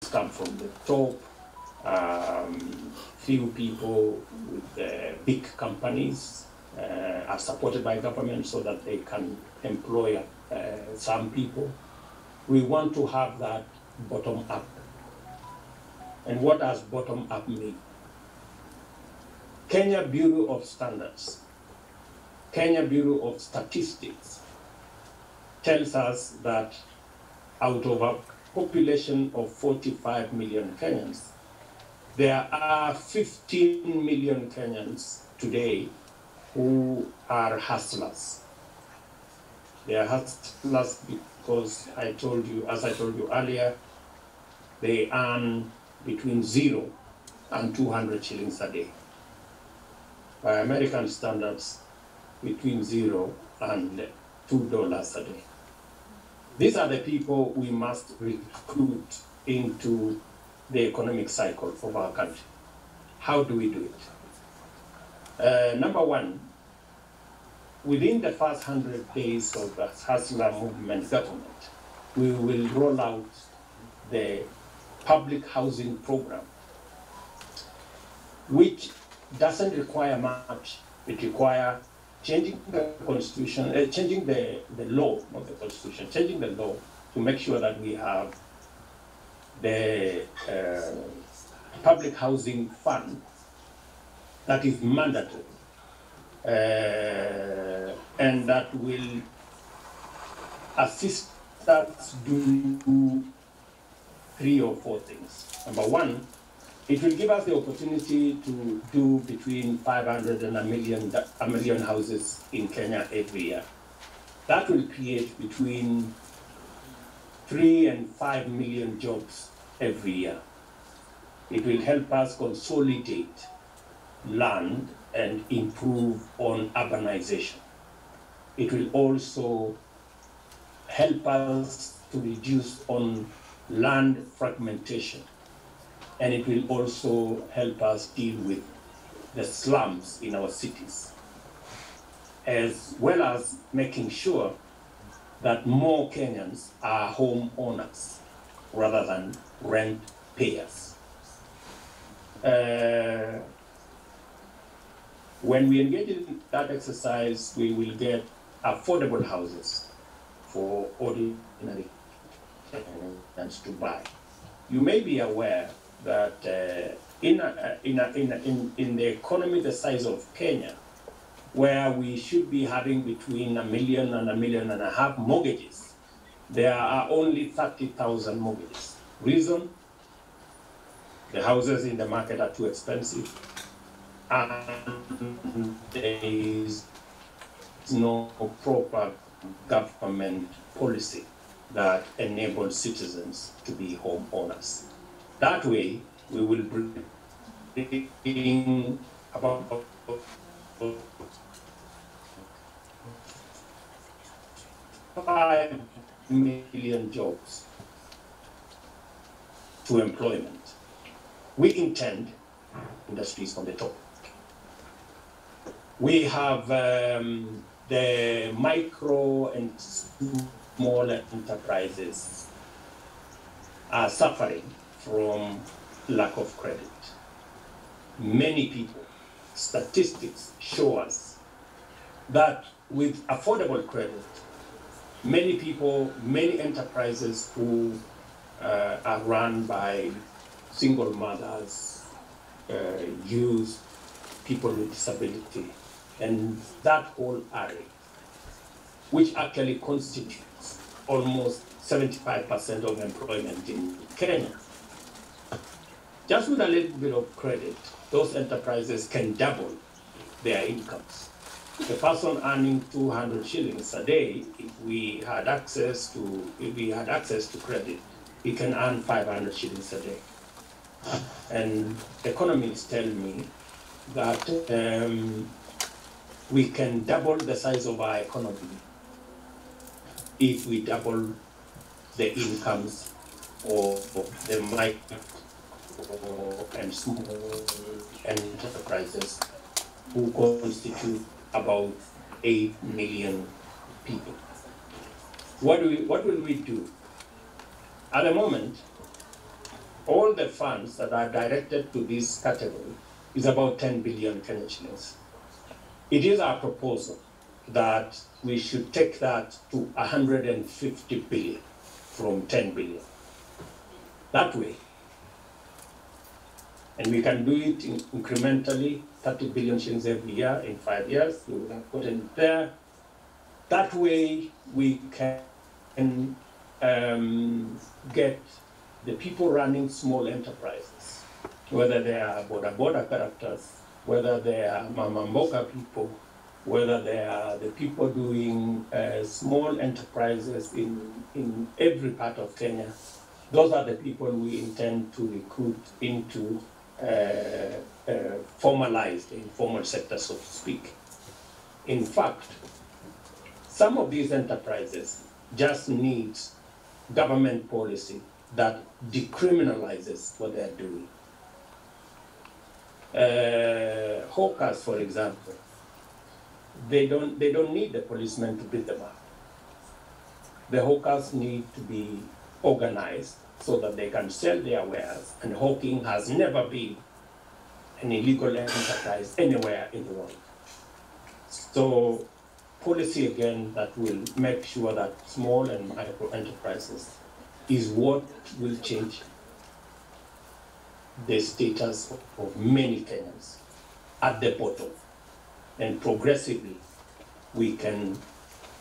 come from the top. Few people with big companies are supported by government so that they can employ some people. We want to have that bottom up. And what does bottom up mean? Kenya Bureau of Standards, Kenya Bureau of Statistics tells us that out of a population of 45 million Kenyans, there are 15 million Kenyans today who are hustlers. They are hustlers because as I told you earlier, they earn between 0 and 200 shillings a day. By American standards, between 0 and $2 a day. These are the people we must recruit into the economic cycle of our country. How do we do it? Number one, within the first 100 days of the Hustler Movement government, we will roll out the public housing program, which doesn't require much. It requires changing the constitution, changing the law, not the constitution, changing the law to make sure that we have the public housing fund that is mandatory and that will assist us do 3 or 4 things. Number one, it will give us the opportunity to do between 500 and a million houses in Kenya every year. That will create between 3 and 5 million jobs every year. It will help us consolidate land and improve on urbanization. It will also help us to reduce on land fragmentation. And it will also help us deal with the slums in our cities, as well as making sure that more Kenyans are home owners rather than rent payers. When we engage in that exercise, we will get affordable houses for ordinary Kenyans to buy. You may be aware that in the economy the size of Kenya, where we should be having between 1 million and 1.5 million mortgages, there are only 30,000 mortgages. Reason? The houses in the market are too expensive, and there is no proper government policy that enables citizens to be homeowners. That way, we will bring about 5 million jobs to employment. We intend industries on the top. We have the micro and small enterprises are suffering from lack of credit. Many people, statistics show us that with affordable credit, many people, many enterprises who are run by single mothers, youth, people with disability, and that whole area, which actually constitutes almost 75% of employment in Kenya. Just with a little bit of credit, those enterprises can double their incomes. A person earning 200 shillings a day, if we had access to credit, he can earn 500 shillings a day. And economists tell me that we can double the size of our economy if we double the incomes of the micro and small enterprises, who constitute about 8 million people. What will we do? At the moment, all the funds that are directed to this category is about 10 billion Kenyan shillings. It is our proposal that we should take that to 150 billion from 10 billion. That way, and we can do it incrementally, 30 billion shillings every year in 5 years. We will have gotten it there. That way, we can get the people running small enterprises, whether they are border characters, whether they are mama mboga people, whether they are the people doing small enterprises in every part of Kenya. Those are the people we intend to recruit into formalized, informal sector, so to speak. In fact, some of these enterprises just need government policy that decriminalizes what they're doing. Hawkers, for example, they don't need the policemen to beat them up. The hawkers need to be organized so that they can sell their wares, and hawking has never been an illegal enterprise anywhere in the world. So policy again that will make sure that small and micro enterprises is what will change the status of many Kenyans at the bottom. And progressively, we can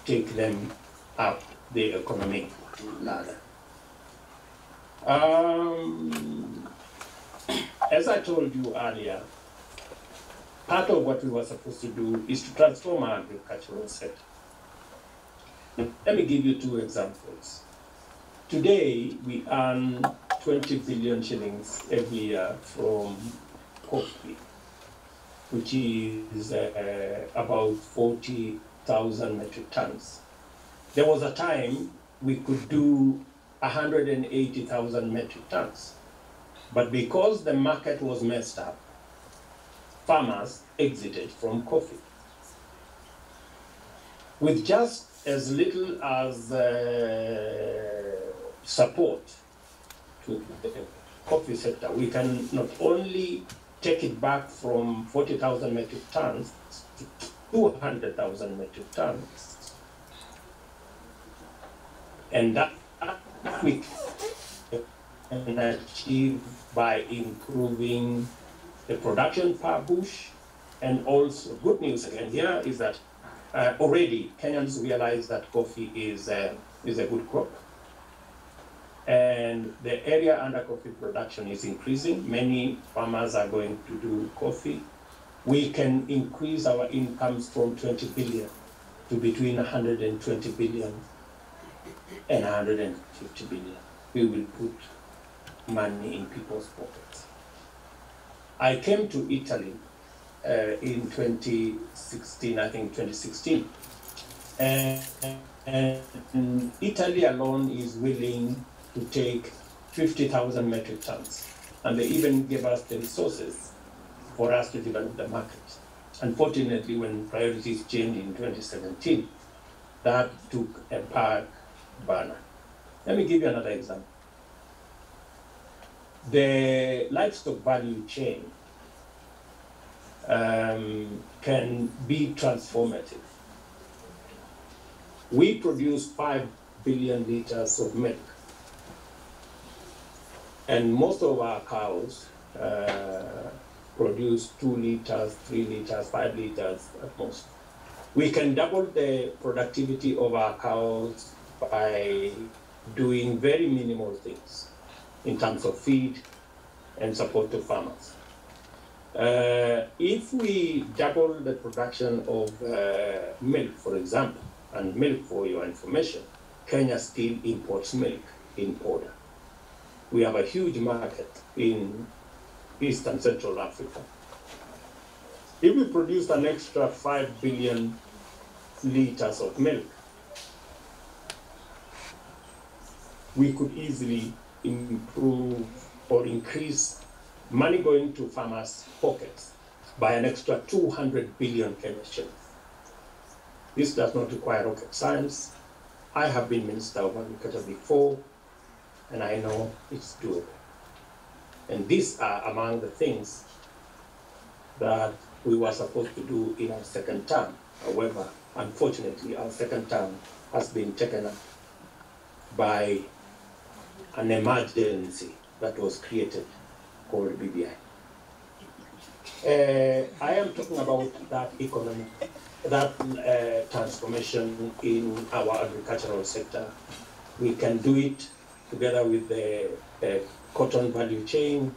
take them up the economic ladder. As I told you earlier, part of what we were supposed to do is to transform our agricultural sector. Let me give you 2 examples. Today, we earn 20 billion shillings every year from coffee, which is about 40,000 metric tons. There was a time we could do 180,000 metric tons. But because the market was messed up, farmers exited from coffee. With just as little as support to the coffee sector, we can not only take it back from 40,000 metric tons to 200,000 metric tons. And that we can achieve by improving the production per bush. And also, good news again here is that already Kenyans realize that coffee is a good crop. And the area under coffee production is increasing. Many farmers are going to do coffee. We can increase our incomes from 20 billion to between 120 billion and 150 billion. We will put money in people's pockets. I came to Italy in 2016, I think 2016. And Italy alone is willing to take 50,000 metric tons. And they even gave us the resources for us to develop the market. Unfortunately, when priorities changed in 2017, that took a back burner. Let me give you another example. The livestock value chain can be transformative. We produce 5 billion liters of milk. And most of our cows produce 2 liters, 3 liters, 5 liters at most. We can double the productivity of our cows by doing very minimal things in terms of feed and support to farmers. If we double the production of milk, for example, and milk, for your information, Kenya still imports milk in powder. We have a huge market in East and Central Africa. If we produced an extra 5 billion liters of milk, we could easily improve or increase money going to farmers' pockets by an extra 200 billion Kenyan shillings. This does not require rocket science. I have been Minister of Agriculture before, and I know it's doable. And these are among the things that we were supposed to do in our second term. However, unfortunately, our second term has been taken up by an emergency that was created called BBI. I am talking about that economy, that transformation in our agricultural sector. We can do it together with the cotton value chain,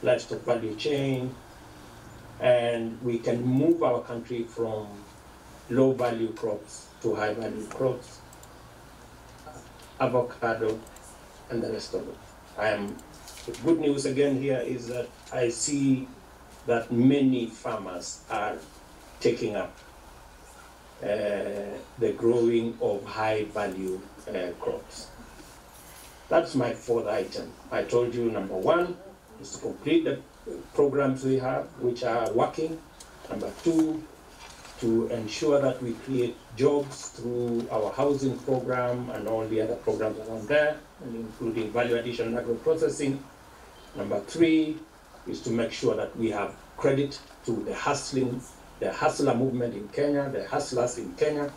livestock value chain, and we can move our country from low value crops to high value crops, avocado, and the rest of it. The good news again here is that I see that many farmers are taking up the growing of high value crops. That's my fourth item. I told you number one is to complete the programs we have which are working. Number two, to ensure that we create jobs through our housing program and all the other programs around there, and including value addition and agro-processing. Number three is to make sure that we have credit to the hustler movement in Kenya, the hustlers in Kenya.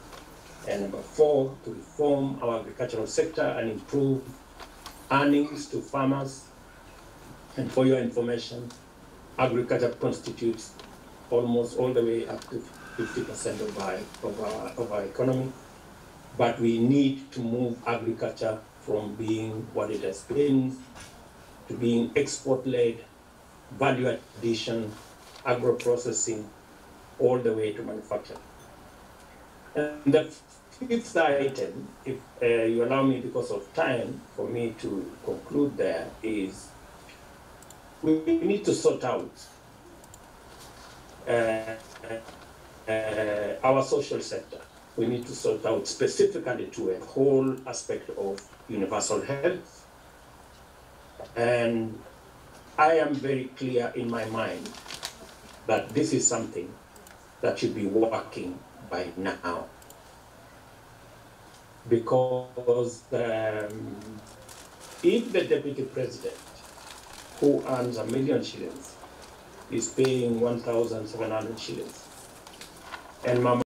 And number four, to reform our agricultural sector and improve earnings to farmers. And for your information, agriculture constitutes almost all the way up to 50% of our economy. But we need to move agriculture from being what it has been to being export-led, value addition, agro-processing, all the way to manufacturing. And the fifth item, if you allow me because of time for me to conclude there, is we need to sort out our social sector. We need to sort out specifically to a whole aspect of universal health. And I am very clear in my mind that this is something that should be working by now. Because if the deputy president, who earns $1 million shillings, is paying 1,700 shillings, and Mama